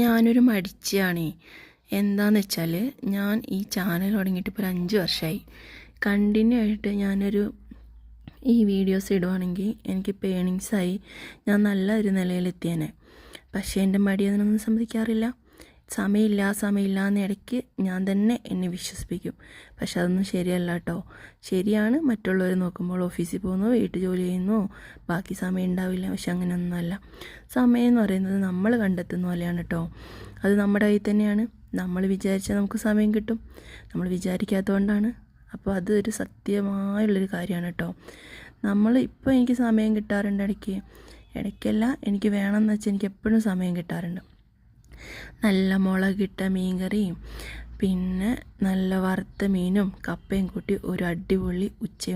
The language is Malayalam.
ഞാനൊരു മടിച്ചിയാണേ. എന്താണെന്ന് വെച്ചാൽ ഞാൻ ഈ ചാനൽ തുടങ്ങിയിട്ട് ഇപ്പോൾ ഒരു 5 വർഷമായി. കണ്ടിന്യൂ ആയിട്ട് ഈ വീഡിയോസ് ഇടുവാണെങ്കിൽ എനിക്ക് പേണിങ്സായി ഞാൻ നല്ല ഒരു നിലയിലെത്തിയേനെ. പക്ഷേ എൻ്റെ മടി അതിനൊന്നും സമ്മതിക്കാറില്ല. സമയമില്ല എന്ന് ഇടയ്ക്ക് ഞാൻ തന്നെ എന്നെ വിശ്വസിപ്പിക്കും. പക്ഷെ അതൊന്നും ശരിയല്ല കേട്ടോ. ശരിയാണ്, മറ്റുള്ളവർ നോക്കുമ്പോൾ ഓഫീസിൽ പോകുന്നു, വീട്ടു ജോലി ചെയ്യുന്നു, ബാക്കി സമയം ഉണ്ടാവില്ല. പക്ഷെ അങ്ങനെയൊന്നുമല്ല. സമയം എന്ന് പറയുന്നത് നമ്മൾ കണ്ടെത്തുന്ന പോലെയാണ് കേട്ടോ. അത് നമ്മുടെ കയ്യിൽ തന്നെയാണ്. നമ്മൾ വിചാരിച്ചാൽ നമുക്ക് സമയം കിട്ടും, നമ്മൾ വിചാരിക്കാത്തതുകൊണ്ടാണ്. അപ്പോൾ അതൊരു സത്യമായുള്ളൊരു കാര്യമാണ് കേട്ടോ. ഇപ്പോൾ എനിക്ക് സമയം കിട്ടാറുണ്ട് ഇടയ്ക്കല്ല, എനിക്ക് വേണമെന്ന് വെച്ചാൽ എനിക്ക് എപ്പോഴും സമയം കിട്ടാറുണ്ട്. നല്ല മുളകിട്ട മീൻകറിയും പിന്നെ നല്ല വറുത്ത മീനും കപ്പയും കൂട്ടി ഒരു അടിപൊളി ഉച്ചയൂണ്